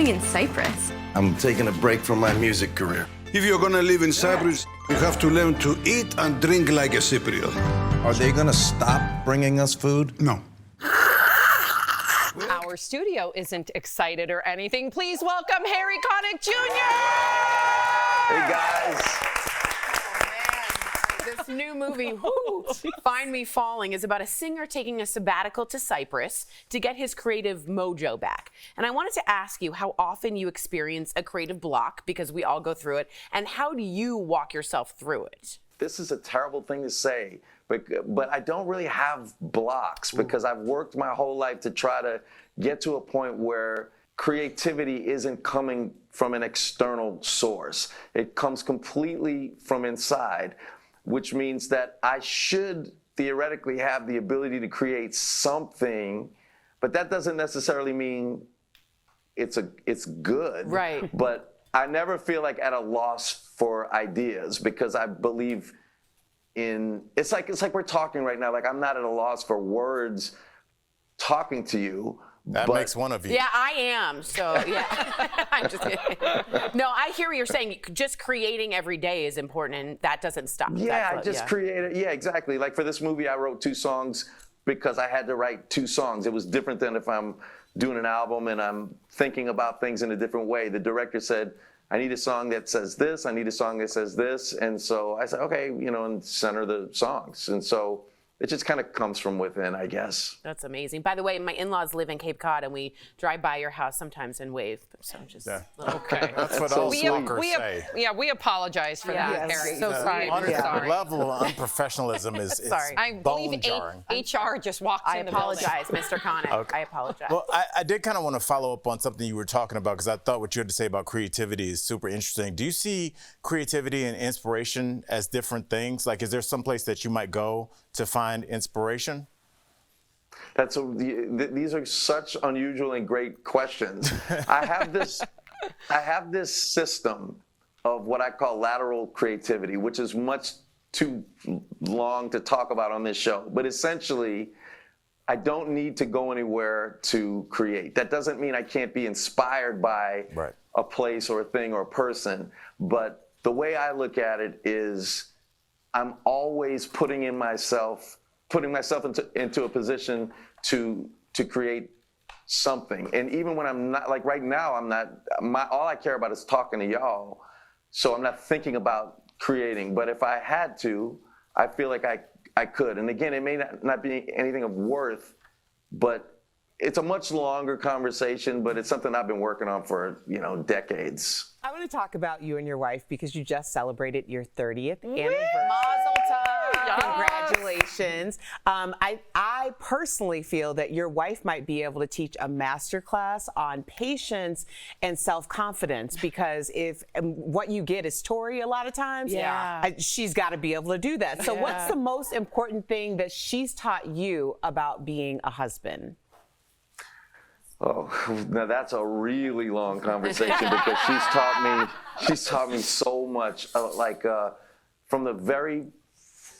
doing in Cyprus? I'm taking a break from my music career. If you're gonna live in Cyprus, you have to learn to eat and drink like a Cypriot. Are they gonna stop bringing us food? No. Our studio isn't excited or anything. Please welcome Harry Connick Jr. Hey, guys. This new movie, Find Me Falling, is about a singer taking a sabbatical to Cyprus to get his creative mojo back. And I wanted to ask you how often you experience a creative block, because we all go through it, and how do you walk yourself through it? This is a terrible thing to say, but I don't really have blocks because I've worked my whole life to try to get to a point where creativity isn't coming from an external source. It comes completely from inside, which means that I should theoretically have the ability to create something, but that doesn't necessarily mean it's good. Right. But I never feel like at a loss for ideas because I believe in, it's like we're talking right now, like I'm not at a loss for words talking to you. That makes one of you. Yeah, I am. So, yeah. I'm just kidding. No, I hear what you're saying. Just creating every day is important, and that doesn't stop. Yeah, I just created. Yeah, exactly. Like for this movie, I wrote 2 songs because I had to write 2 songs. It was different than if I'm doing an album and I'm thinking about things in a different way. The director said, I need a song that says this. I need a song that says this. And so I said, okay, and center the songs. And so it just kind of comes from within, I guess. That's amazing. By the way, my in-laws live in Cape Cod, and we drive by your house sometimes and wave. So just okay. That's what all smokers say. Yeah, we apologize for that, Harry. So sorry. Sorry. The level of unprofessionalism is Sorry. I believe bone-jarring. HR just walked I in the building. apologize, Mr. Connick. Okay. I apologize. Well, I did kind of want to follow up on something you were talking about because I thought what you had to say about creativity is super interesting. Do you see creativity and inspiration as different things? Like, is there some place that you might go to find inspiration? These are such unusual and great questions. I have this system of what I call lateral creativity, which is much too long to talk about on this show. But essentially, I don't need to go anywhere to create. That doesn't mean I can't be inspired by a place or a thing or a person. But the way I look at it is I'm always putting myself into a position to create something. And even when I'm not, like right now, all I care about is talking to y'all. So I'm not thinking about creating. But if I had to, I feel like I could. And again, it may not be anything of worth, but it's a much longer conversation, but it's something I've been working on for, decades. I want to talk about you and your wife because you just celebrated your 30th anniversary. Mazel tov. Congratulations. I personally feel that your wife might be able to teach a masterclass on patience and self-confidence because if what you get is Tori a lot of times, she's got to be able to do that. So what's the most important thing that she's taught you about being a husband? Oh, now that's a really long conversation because she's taught me so much. From the very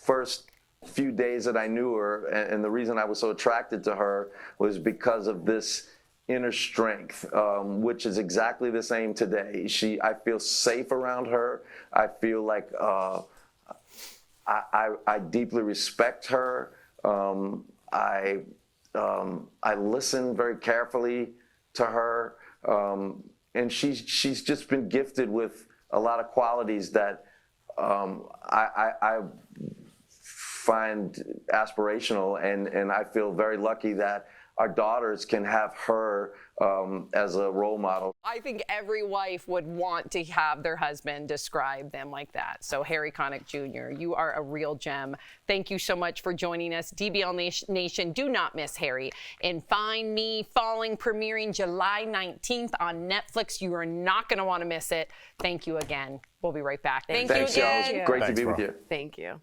first few days that I knew her, and the reason I was so attracted to her was because of this inner strength, which is exactly the same today. I feel safe around her. I feel like I deeply respect her. I listen very carefully to her, and she's just been gifted with a lot of qualities that I find aspirational, and I feel very lucky that our daughters can have her as a role model. I think every wife would want to have their husband describe them like that. So Harry Connick Jr., you are a real gem. Thank you so much for joining us. DBL Nation, do not miss Harry in Find Me Falling, premiering July 19th on Netflix. You are not going to want to miss it. Thank you again. We'll be right back. Thanks, y'all. It was great to be with you. Thank you.